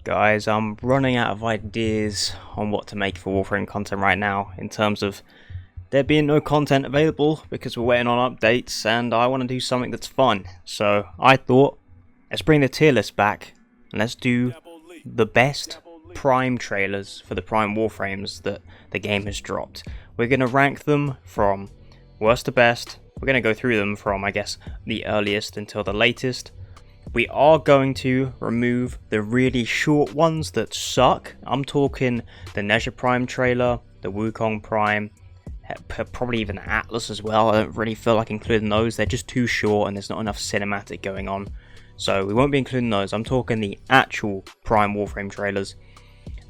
Guys, I'm running out of ideas on what to make for Warframe content right now, in terms of there being no content available because we're waiting on updates and I want to do something that's fun. So I thought, let's bring the tier list back and let's do the best Prime trailers for the Prime Warframes that the game has dropped. We're going to rank them from worst to best. We're going to go through them from, I guess, the earliest until the latest. We are going to remove the really short ones that suck. I'm talking the Nezha Prime trailer, the Wukong Prime, probably even Atlas as well. I don't really feel like including those. They're just too short and there's not enough cinematic going on. So we won't be including those. I'm talking the actual Prime Warframe trailers.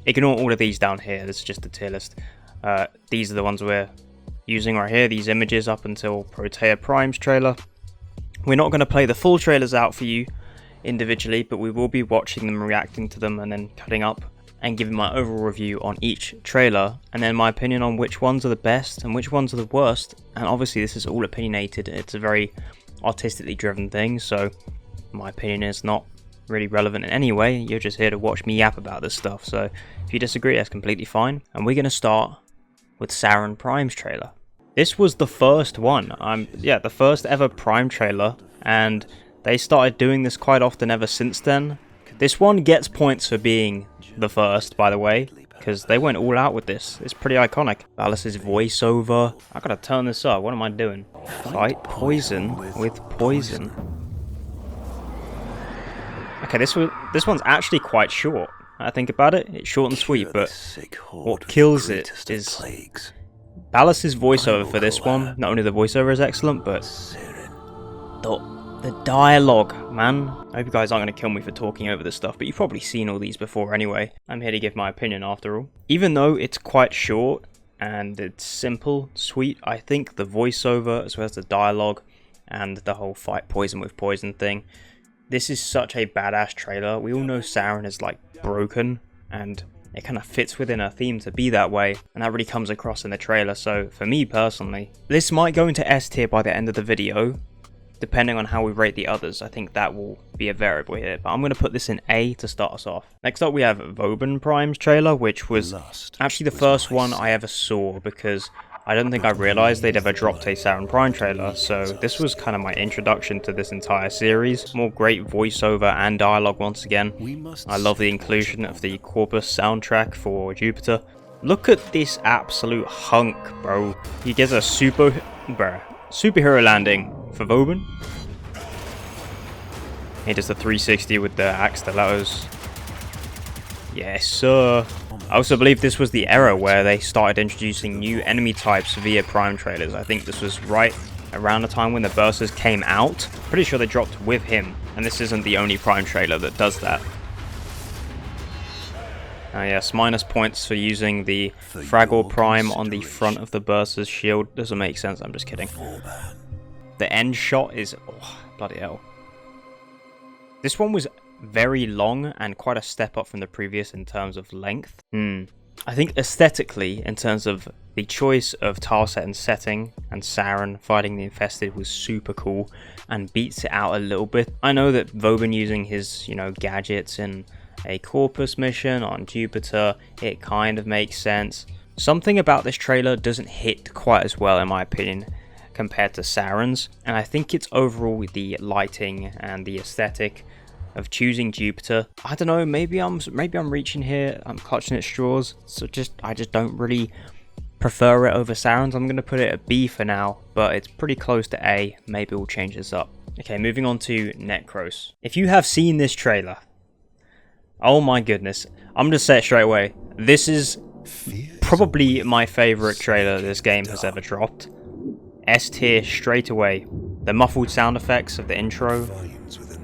Ignore all of these down here. This is just a tier list. These are the ones we're using right here. These images up until Protea Prime's trailer. We're not going to play the full trailers out for you individually, but we will be watching them, reacting to them, and then cutting up and giving my overall review on each trailer, and then my opinion on which ones are the best and which ones are the worst. And obviously this is all opinionated. It's a very artistically driven thing, so my opinion is not really relevant in any way. You're just here to watch me yap about this stuff, so if you disagree, that's completely fine. And we're going to start with Saryn Prime's trailer. This was the first one, the first ever Prime trailer, and they started doing this quite often ever since then. This one gets points for being the first, by the way, because they went all out with this. It's pretty iconic. Alice's voiceover. I gotta turn this up. What am I doing? Fight poison with poison. Okay, this one's actually quite short. I think about it. It's short and sweet, but what kills it is Alice's voiceover for this one. Not only the voiceover is excellent, but the dialogue, man. I hope you guys aren't going to kill me for talking over this stuff, but you've probably seen all these before anyway. I'm here to give my opinion after all. Even though it's quite short and it's simple, sweet, I think the voiceover as well as the dialogue and the whole fight poison with poison thing, this is such a badass trailer. We all know Saryn is like broken, and it kind of fits within her theme to be that way, and that really comes across in the trailer. So for me personally, this might go into S tier by the end of the video, depending on how we rate the others. I think that will be a variable here, but I'm going to put this in A to start us off. Next up we have Vauban Prime's trailer, which was actually the first one I ever saw, because I don't think I realised they'd ever dropped a Saryn Prime trailer, so this was kind of my introduction to this entire series. More great voiceover and dialogue once again. I love the inclusion of the Corpus soundtrack for Jupiter. Look at this absolute hunk, bro. He gets a superhero landing for Vauban. He does the 360 with the axe stilettos. Yes, sir. I also believe this was the era where they started introducing new enemy types via Prime trailers. I think this was right around the time when the Bursars came out. Pretty sure they dropped with him, and this isn't the only Prime trailer that does that. Yes, minus points for using the Fraggle Prime on the front of the Bursar's shield. Doesn't make sense, I'm just kidding. The end shot is... oh, bloody hell. This one was very long and quite a step up from the previous in terms of length. I think aesthetically, in terms of the choice of tile set and setting, and Saryn fighting the Infested was super cool and beats it out a little bit. I know that Vauban using his, gadgets in a Corpus mission on Jupiter, it kind of makes sense. Something about this trailer doesn't hit quite as well, in my opinion, compared to Saryn's, and I think it's overall the lighting and the aesthetic of choosing Jupiter. I don't know, maybe I'm reaching here, I'm clutching at straws, so I just don't really prefer it over Saryn's. I'm going to put it at B for now, but it's pretty close to A. Maybe we'll change this up. Okay, moving on to Nekros. If you have seen this trailer, oh my goodness, I'm going to say it straight away, this is probably my favourite trailer this game has ever dropped. S tier straight away. The muffled sound effects of the intro,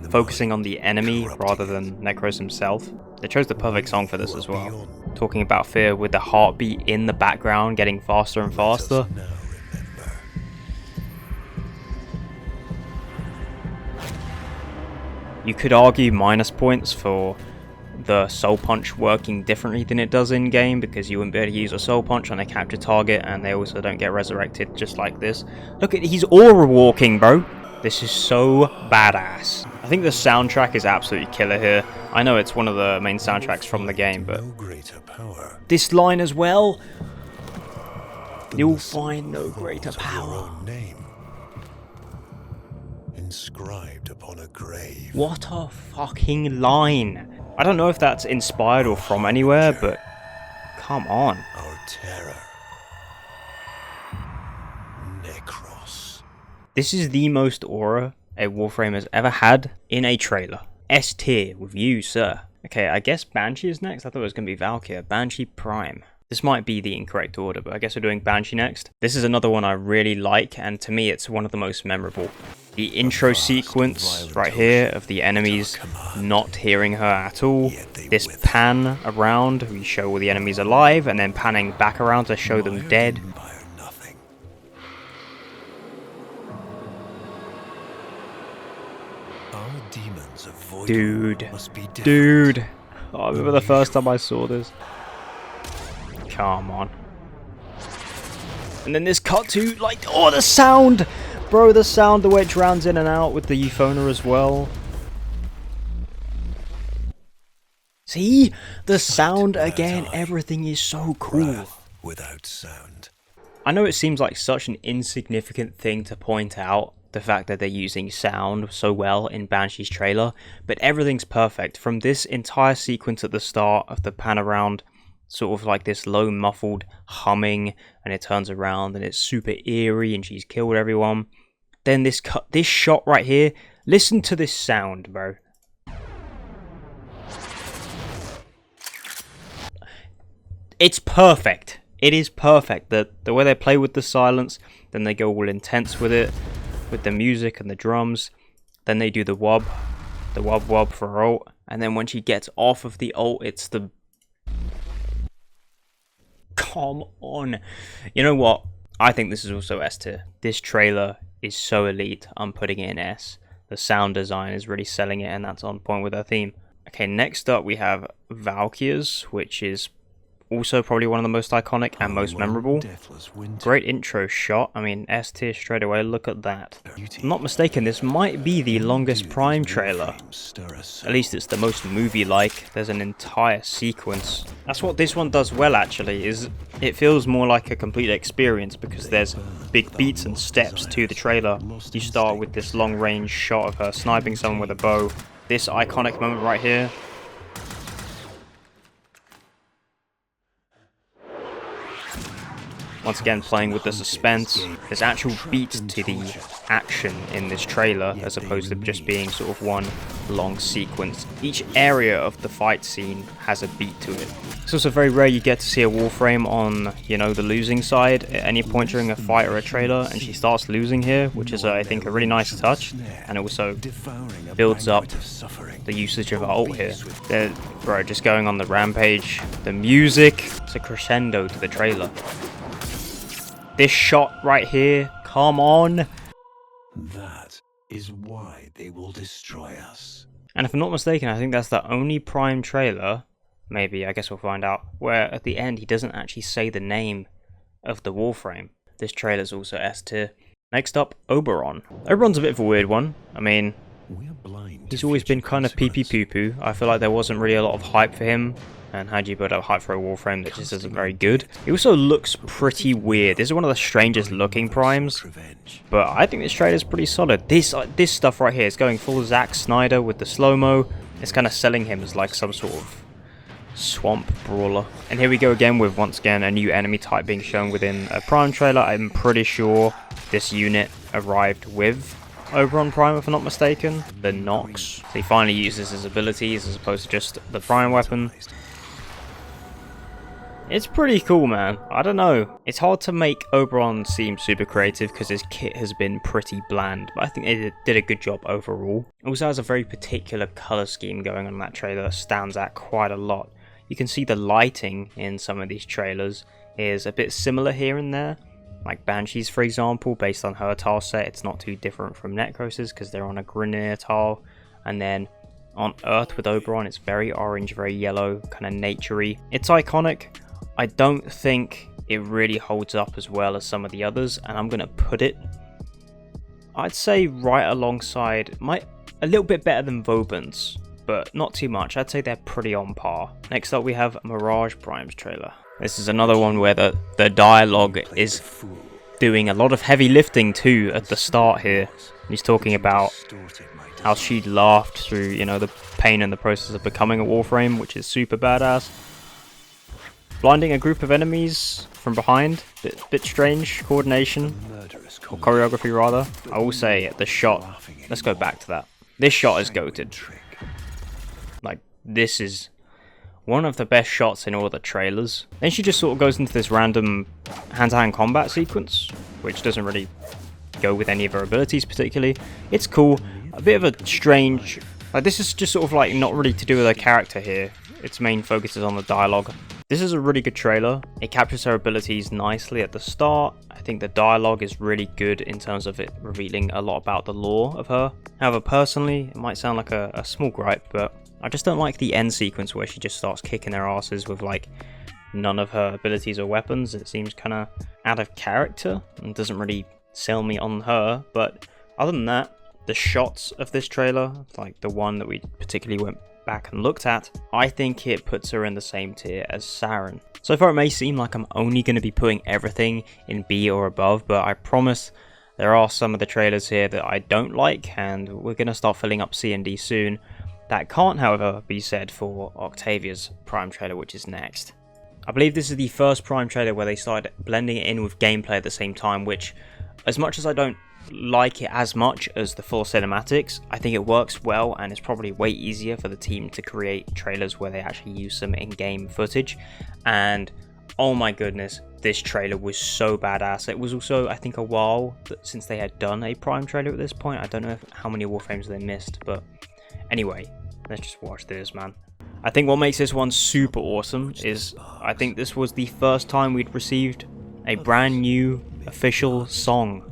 focusing on the enemy rather than Nekros himself. They chose the perfect song for this as well. Talking about fear with the heartbeat in the background getting faster and faster. You could argue minus points for the soul punch working differently than it does in game, because you wouldn't be able to use a soul punch on a captured target, and they also don't get resurrected just like this. Look at, he's aura walking, bro. This is so badass. think the soundtrack is absolutely killer here. I know it's one of the main soundtracks from the game, but this line as well. You'll find no greater power. Inscribed upon a grave. What a fucking line. I don't know if that's inspired or from anywhere, but come on. Our terror. Nekros. This is the most aura a Warframe has ever had in a trailer. S tier with you, sir. Okay, I guess Banshee is next. I thought it was going to be Valkyr. Banshee Prime. This might be the incorrect order, but I guess we're doing Banshee next. This is another one I really like, and to me it's one of the most memorable. The intro sequence right here of the enemies not hearing her at all. This pan around, we show all the enemies alive, and then panning back around to show them dead. Dude. Oh, I remember the first time I saw this. Come on. And then this cut to, like, oh, the sound! Bro, the sound, the way it drowns in and out with the euphona as well. See? The sound again, everything is so cool. Without sound. I know it seems like such an insignificant thing to point out, the fact that they're using sound so well in Banshee's trailer, but everything's perfect. From this entire sequence at the start of the pan around, sort of like this low muffled humming, and it turns around and it's super eerie and she's killed everyone. Then this shot right here, listen to this sound, bro. It's perfect. It is perfect. The way they play with the silence, then they go all intense with it, with the music and the drums. Then they do the wob for ult, and then when she gets off of the ult, it's the... Come on. You know what? I think this is also S tier. This trailer is so elite, I'm putting it in S. The sound design is really selling it, and that's on point with their theme. Okay, next up we have Valkyrs, which is also probably one of the most iconic and most memorable. Great intro shot. I mean, S tier straight away. Look at that. If I'm not mistaken, this might be the longest Prime trailer. At least it's the most movie-like. There's an entire sequence. That's what this one does well, actually, is it feels more like a complete experience because there's big beats and steps to the trailer. You start with this long-range shot of her sniping someone with a bow. This iconic moment right here. Once again, playing with the suspense. There's actual beat to the action in this trailer, as opposed to just being sort of one long sequence. Each area of the fight scene has a beat to it. It's also very rare you get to see a Warframe on, you know, the losing side at any point during a fight or a trailer, and she starts losing here, which is, I think, a really nice touch, and it also builds up the usage of ult here. Bro, just going on the rampage. The music, it's a crescendo to the trailer. This shot right here, come on. That is why they will destroy us. And if I'm not mistaken, I think that's the only Prime trailer, maybe, I guess we'll find out, where at the end he doesn't actually say the name of the Warframe. This trailer's also S tier. Next up, Oberon. Oberon's a bit of a weird one. I mean, he's always been kind of pee-pee-poo-poo. I feel like there wasn't really a lot of hype for him. And how do you build up hype for a Warframe that just isn't very good? He also looks pretty weird. This is one of the strangest looking Primes, but I think this trailer is pretty solid. This stuff right here is going full Zack Snyder with the slow-mo. It's kind of selling him as like some sort of swamp brawler. And here we go again with, once again, a new enemy type being shown within a Prime trailer. I'm pretty sure this unit arrived with Oberon Prime, if I'm not mistaken. The Nox. So he finally uses his abilities as opposed to just the Prime weapon. It's pretty cool, man. I don't know. It's hard to make Oberon seem super creative because his kit has been pretty bland, but I think they did a good job overall. It also has a very particular color scheme going on in that trailer that stands out quite a lot. You can see the lighting in some of these trailers is a bit similar here and there. Like Banshee's, for example, based on her tile set, it's not too different from Nekros's because they're on a Grenier tile. And then on Earth with Oberon, it's very orange, very yellow, kind of naturey. It's iconic. I don't think it really holds up as well as some of the others, and I'm going to put it, I'd say, right alongside, a little bit better than Vauban's, but not too much. I'd say they're pretty on par. Next up we have Mirage Prime's trailer. This is another one where the dialogue is doing a lot of heavy lifting too at the start here. He's talking about how she laughed through, you know, the pain and the process of becoming a Warframe, which is super badass. Blinding a group of enemies from behind, bit strange coordination, or choreography rather. I will say the shot, let's go back to that. This shot is goated. Like, this is one of the best shots in all the trailers. Then she just sort of goes into this random hand-to-hand combat sequence, which doesn't really go with any of her abilities particularly. It's cool, a bit of a strange, like this is just sort of like not really to do with her character here. Its main focus is on the dialogue. This is a really good trailer. It captures her abilities nicely at the start. I think the dialogue is really good in terms of it revealing a lot about the lore of her. However, personally, it might sound like a small gripe, but I just don't like the end sequence where she just starts kicking their asses with like none of her abilities or weapons. It seems kind of out of character and doesn't really sell me on her. But other than that, the shots of this trailer, like the one that we particularly went back and looked at, I think it puts her in the same tier as Saryn. So far it may seem like I'm only going to be putting everything in B or above, but I promise there are some of the trailers here that I don't like, and we're going to start filling up C and D soon. That can't, however, be said for Octavia's Prime trailer, which is next. I believe this is the first Prime trailer where they started blending it in with gameplay at the same time, which, as much as I don't like it as much as the full cinematics, I think it works well, and it's probably way easier for the team to create trailers where they actually use some in-game footage. And oh my goodness, this trailer was so badass. It was also, I think, a while since they had done a Prime trailer at this point. I don't know how many Warframes they missed, but anyway, let's just watch this, man. I think what makes this one super awesome is I think this was the first time we'd received a brand new official song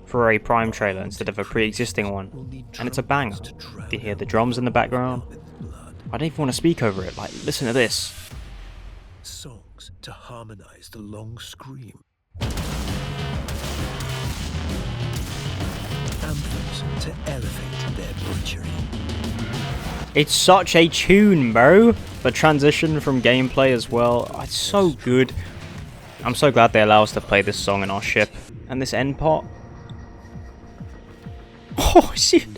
for a Prime trailer instead of a pre-existing one, and it's a banger. You hear the drums in the background. I don't even want to speak over it. Like, listen to this. Songs to harmonize the long scream. Anthems to elevate their butchery. It's such a tune, bro. The transition from gameplay as well, it's so good. I'm so glad they allow us to play this song in our ship. And this end part. Oh, shit.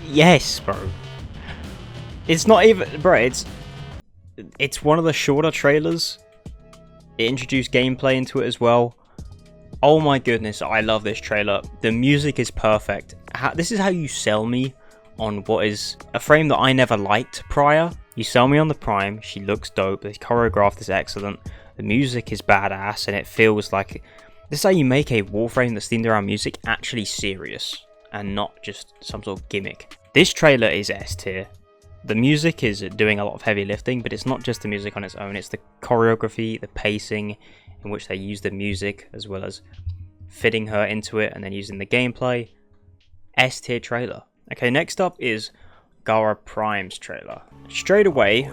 Yes, bro. It's not even, bro, it's one of the shorter trailers. It introduced gameplay into it as well. Oh my goodness, I love this trailer. The music is perfect. This is how you sell me on what is a frame that I never liked prior. You sell me on the Prime, she looks dope, the choreograph is excellent, the music is badass, and it feels like this is how you make a Warframe that's themed around music actually serious and not just some sort of gimmick. This trailer is S tier. The music is doing a lot of heavy lifting, but it's not just the music on its own, it's the choreography, the pacing in which they use the music, as well as fitting her into it and then using the gameplay. S tier trailer. Okay, next up is Gara Prime's trailer. Straight away,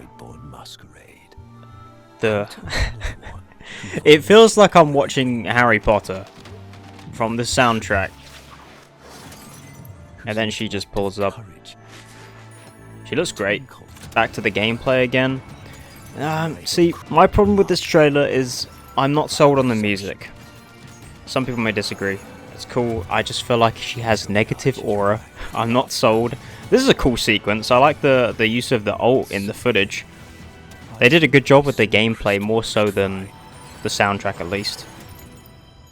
it feels like I'm watching Harry Potter from the soundtrack. And then she just pulls up. She looks great. Back to the gameplay again. See, my problem with this trailer is I'm not sold on the music. Some people may disagree. It's cool. I just feel like she has negative aura. I'm not sold. This is a cool sequence. I like the use of the ult in the footage. They did a good job with the gameplay, more so than the soundtrack at least.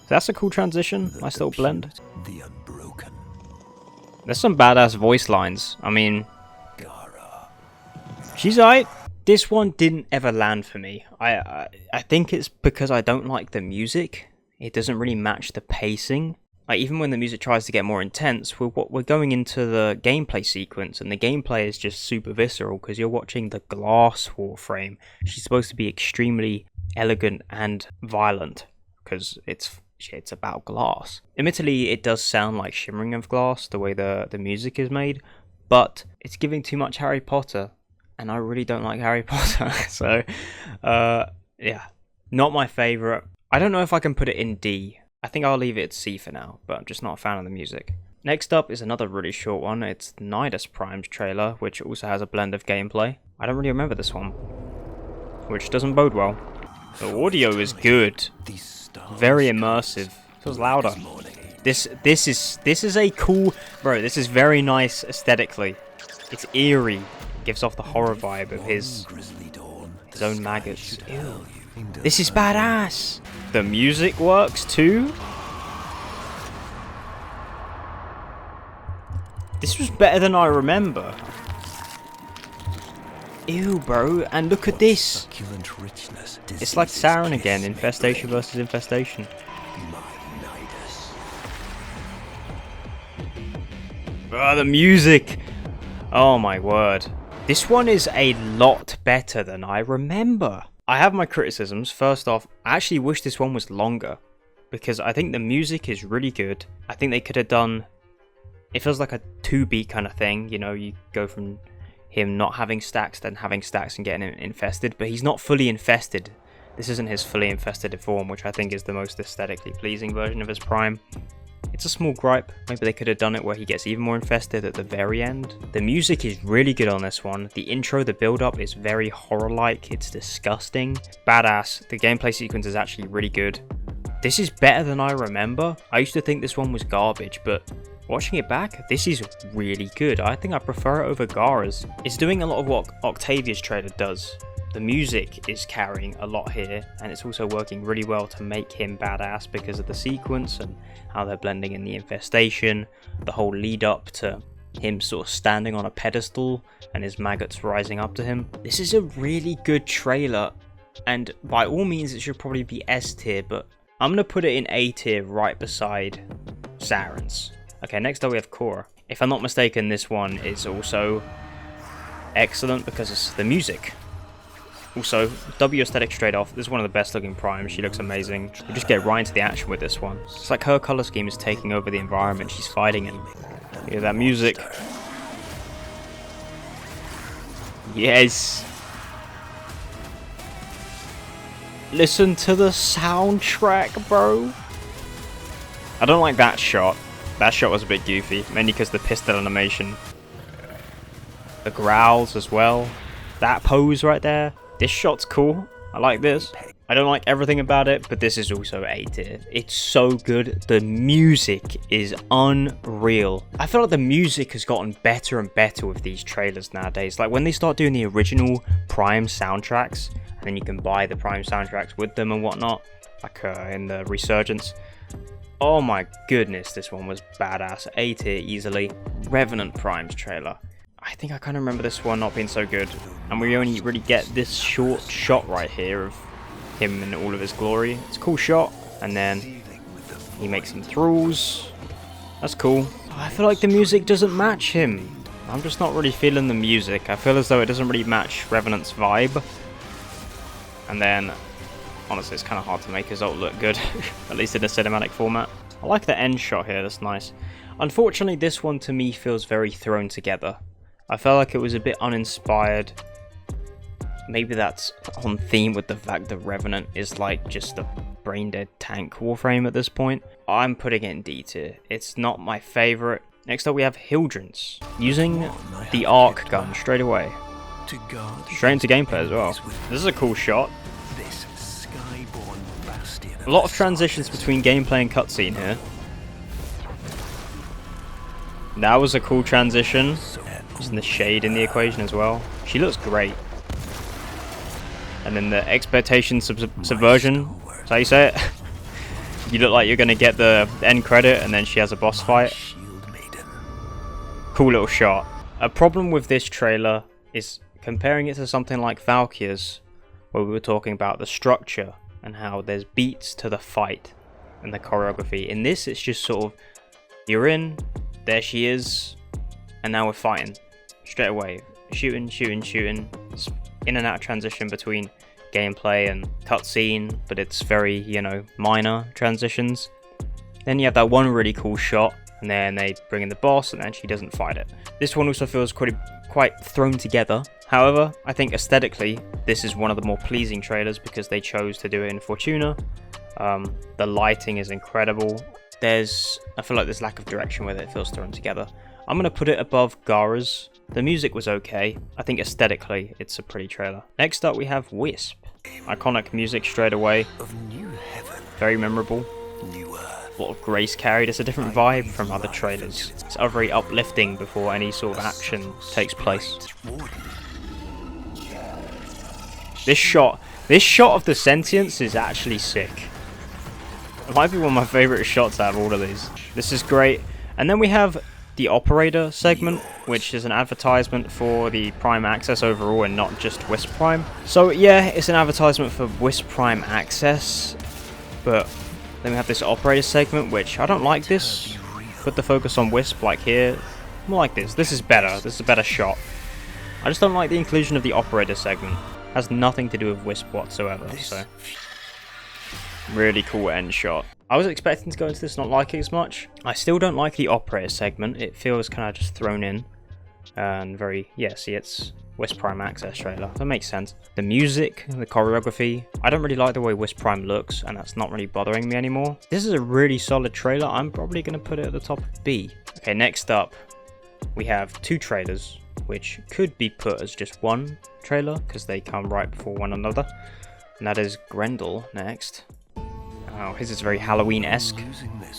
That's a cool transition. Nice little blend. The unbroken. There's some badass voice lines. I mean, she's alright. This one didn't ever land for me. I think it's because I don't like the music. It doesn't really match the pacing. Like, even when the music tries to get more intense, we're going into the gameplay sequence, and the gameplay is just super visceral because you're watching the glass Warframe. She's supposed to be extremely elegant and violent because it's about glass. Admittedly, it does sound like Shimmering of Glass, the way the music is made, but it's giving too much Harry Potter, and I really don't like Harry Potter. So, yeah, not my favourite. I don't know if I can put it in D. I think I'll leave it at C for now, but I'm just not a fan of the music. Next up is another really short one. It's Nidus Prime's trailer, which also has a blend of gameplay. I don't really remember this one, which doesn't bode well. The audio is good, very immersive. Feels louder. This is a cool, bro. This is very nice aesthetically. It's eerie. Gives off the horror vibe of his own maggots. Ew. This is badass. The music works too. This was better than I remember. Ew, bro. And look at this. It's like Saryn again. Infestation versus infestation. Oh, the music. Oh my word. This one is a lot better than I remember. I have my criticisms. First off, I actually wish this one was longer, because I think the music is really good. I think they could have done... It feels like a 2-beat kind of thing. You know, you go from him not having stacks, then having stacks and getting infested. But he's not fully infested. This isn't his fully infested form, which I think is the most aesthetically pleasing version of his prime. It's a small gripe. Maybe they could have done it where he gets even more infested at the very end. The music is really good on this one. The intro, the build-up is very horror-like. It's disgusting. Badass. The gameplay sequence is actually really good. This is better than I remember. I used to think this one was garbage, but watching it back, this is really good. I think I prefer it over Gara's. It's doing a lot of what Octavia's trailer does. The music is carrying a lot here, and it's also working really well to make him badass because of the sequence and how they're blending in the infestation, the whole lead up to him sort of standing on a pedestal and his maggots rising up to him. This is a really good trailer, and by all means it should probably be S tier, but I'm going to put it in A tier right beside Saryn's. Okay, next up we have Khora. If I'm not mistaken, this one is also excellent because it's the music. Also, W aesthetic straight off. This is one of the best looking primes. She looks amazing. You just get right into the action with this one. It's like her color scheme is taking over the environment she's fighting in. You hear that music? Yes. Listen to the soundtrack, bro. I don't like that shot. That shot was a bit goofy, mainly because the pistol animation. The growls as well. That pose right there. This shot's cool. I like this. I don't like everything about it, but this is also A tier. It's so good. The music is unreal. I feel like the music has gotten better and better with these trailers nowadays. Like when they start doing the original Prime soundtracks, and then you can buy the Prime soundtracks with them and whatnot, like in the Resurgence. Oh my goodness, this one was badass. A tier easily. Revenant Prime's trailer. I think I kind of remember this one not being so good, and we only really get this short shot right here of him in all of his glory. It's a cool shot, and then he makes some throws. That's cool. I feel like the music doesn't match him. I'm just not really feeling the music. I feel as though it doesn't really match Revenant's vibe. And then, honestly, it's kind of hard to make his ult look good, at least in a cinematic format. I like the end shot here, that's nice. Unfortunately, this one to me feels very thrown together. I felt like it was a bit uninspired. Maybe that's on theme with the fact that Revenant is like just a brain-dead tank Warframe at this point. I'm putting it in D tier. It's not my favourite. Next up we have Hildryn's, using the arc gun straight away. Straight into gameplay as well. This is a cool shot. A lot of transitions between gameplay and cutscene here. That was a cool transition. Using the shade in the equation as well. She looks great. And then the expectation subversion. Is that how you say it? You look like you're going to get the end credit and then she has a boss fight. Cool little shot. A problem with this trailer is comparing it to something like Valkyr's, where we were talking about the structure and how there's beats to the fight and the choreography. In this, it's just sort of, you're in, there she is, and now we're fighting. Straight away. Shooting, shooting, shooting. It's in and out transition between gameplay and cutscene, but it's very, you know, minor transitions. Then you have that one really cool shot, and then they bring in the boss, and then she doesn't fight it. This one also feels quite thrown together. However, I think aesthetically, this is one of the more pleasing trailers because they chose to do it in Fortuna. The lighting is incredible. I feel like there's lack of direction with it. It feels thrown together. I'm going to put it above Gara's. The music was okay. I think aesthetically, it's a pretty trailer. Next up, we have Wisp. Iconic music straight away. Very memorable. A lot of grace carried. It's a different vibe from other trailers. It's very uplifting before any sort of action takes place. This shot of the sentience is actually sick. It might be one of my favourite shots out of all of these. This is great. And then we have the operator segment, which is an advertisement for the Prime Access overall and not just Wisp Prime. So yeah, it's an advertisement for Wisp Prime Access, but then we have this operator segment, which I don't like this. Put the focus on Wisp like here. More like this. This is better. This is a better shot. I just don't like the inclusion of the operator segment. It has nothing to do with Wisp whatsoever, so really cool end shot. I was expecting to go into this not liking it as much. I still don't like the operator segment. It feels kind of just thrown in. And very, yeah, see, it's Wisp Prime Access trailer. That makes sense. The music, the choreography. I don't really like the way Wisp Prime looks, and that's not really bothering me anymore. This is a really solid trailer. I'm probably going to put it at the top of B. Okay, next up, we have two trailers, which could be put as just one trailer, because they come right before one another. And that is Grendel next. Oh, his is very Halloween-esque.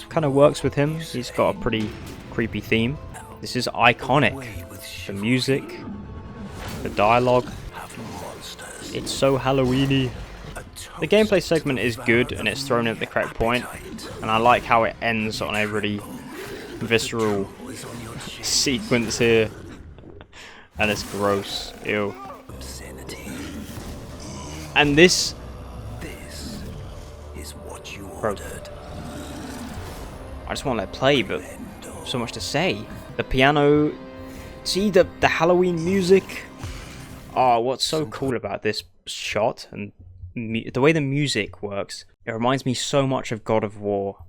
Kind of works with him. He's got a pretty creepy theme. This is iconic. The music, the dialogue. It's so Halloween-y. The gameplay segment is good and it's thrown at the correct point. And I like how it ends on a really visceral sequence here. And it's gross. Ew. And this... Bro, I just want to let it play, but so much to say. The piano, see the Halloween music. Oh, what's so cool about this shot and the way the music works, it reminds me so much of God of War.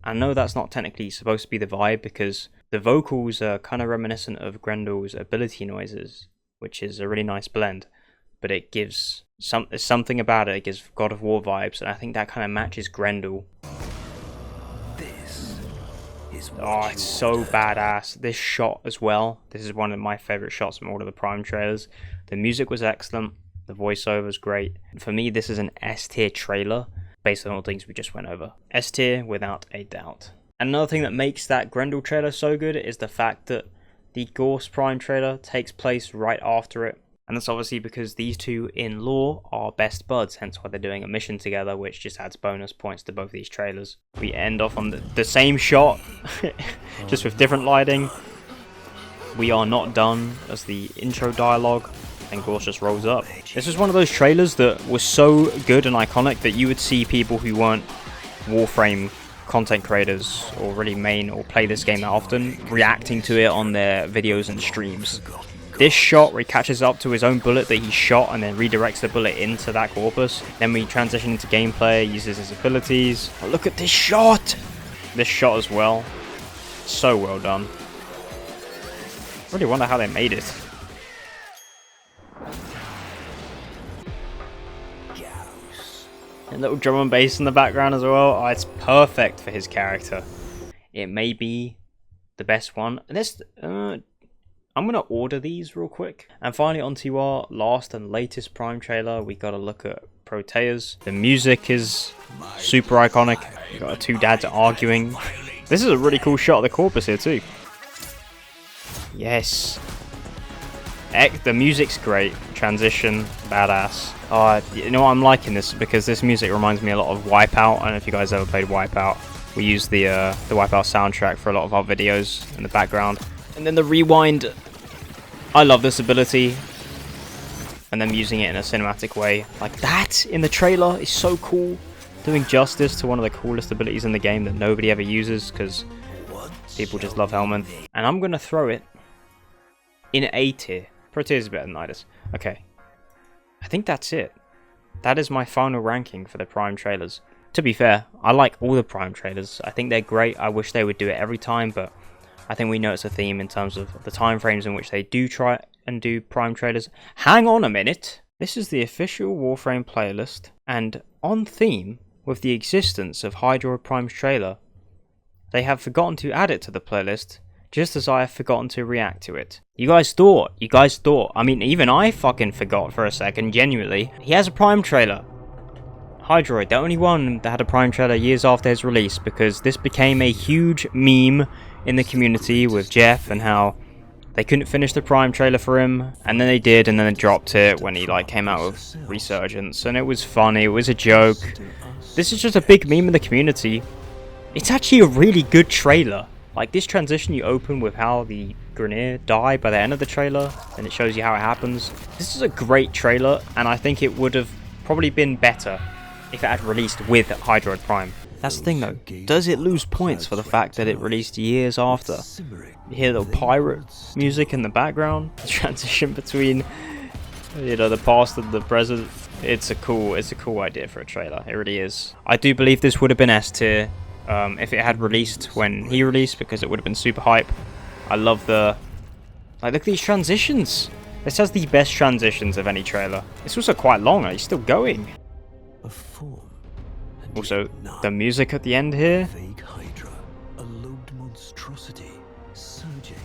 I know that's not technically supposed to be the vibe because the vocals are kind of reminiscent of Grendel's ability noises, which is a really nice blend, but it gives something about it. It gives God of War vibes, and I think that kind of matches Grendel. Oh, it's so badass. This shot as well. This is one of my favorite shots from all of the Prime trailers. The music was excellent. The voiceover was great. For me, this is an S tier trailer based on all the things we just went over. S tier without a doubt. Another thing that makes that Grendel trailer so good is the fact that the Gauss Prime trailer takes place right after it. And that's obviously because these two in lore are best buds, hence why they're doing a mission together, which just adds bonus points to both these trailers. We end off on the same shot, just with different lighting. We are not done as the intro dialogue, and Gauss just rolls up. This was one of those trailers that was so good and iconic that you would see people who weren't Warframe content creators or really main or play this game that often reacting to it on their videos and streams. This shot where he catches up to his own bullet that he shot and then redirects the bullet into that corpus. Then we transition into gameplay, uses his abilities. Oh, look at this shot! This shot as well. So well done. I really wonder how they made it. And little drum and bass in the background as well. Oh, it's perfect for his character. It may be the best one. This... I'm going to order these real quick. And finally, onto our last and latest Prime trailer, we got to look at Protea's. The music is super iconic. We got our two dads arguing. This is a really cool shot of the corpus here too. Yes. The music's great. Transition, badass. You know what, I'm liking this because this music reminds me a lot of Wipeout. I don't know if you guys ever played Wipeout. We use the Wipeout soundtrack for a lot of our videos in the background. And then the rewind, I love this ability. And then using it in a cinematic way like that in the trailer is so cool. Doing justice to one of the coolest abilities in the game that nobody ever uses because people just love Hellman. And I'm going to throw it in A tier. Protea is better than Nidus. Okay. I think that's it. That is my final ranking for the Prime trailers. To be fair, I like all the Prime trailers. I think they're great. I wish they would do it every time, but I think we notice a theme in terms of the time frames in which they do try and do Prime trailers. Hang on a minute. This is the official Warframe playlist, and on theme with the existence of Hydroid Prime's trailer they have forgotten to add it to the playlist, just as I have forgotten to react to it. You guys thought, I mean, even I fucking forgot for a second, genuinely. He has a Prime trailer. Hydroid, the only one that had a Prime trailer years after his release, because this became a huge meme in the community with Jeff and how they couldn't finish the Prime trailer for him, and then they did, and then they dropped it when he like came out with Resurgence, and it was funny, it was a joke. This is just a big meme in the community. It's actually a really good trailer. Like, this transition you open with how the Grenier die by the end of the trailer, and it shows you how it happens. This is a great trailer, and I think it would have probably been better if it had released with Hydroid Prime. That's the thing though, does it lose points for the fact that it released years after? You hear the pirate music in the background, the transition between, you know, the past and the present. It's a cool idea for a trailer, it really is. I do believe this would have been S tier if it had released when he released, because it would have been super hype. I love the, like, look at these transitions. This has the best transitions of any trailer. It's also quite long, it's still going. Also, the music at the end here. Vague Hydra, a lobed monstrosity surging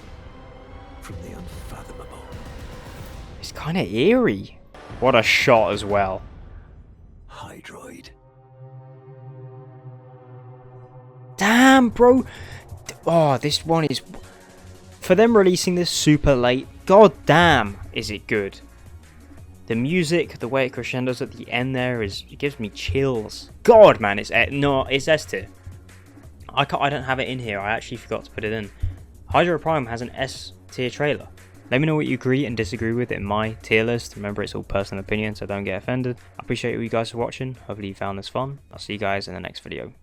from the unfathomable. It's kind of eerie. What a shot as well. Hydroid. Damn, bro. Oh, this one is... For them releasing this super late, god damn, is it good. The music, the way it crescendos at the end there, it gives me chills. God, man, it's S tier. I don't have it in here. I actually forgot to put it in. Hydroid Prime has an S tier trailer. Let me know what you agree and disagree with in my tier list. Remember, it's all personal opinion, so don't get offended. I appreciate you guys for watching. Hopefully you found this fun. I'll see you guys in the next video.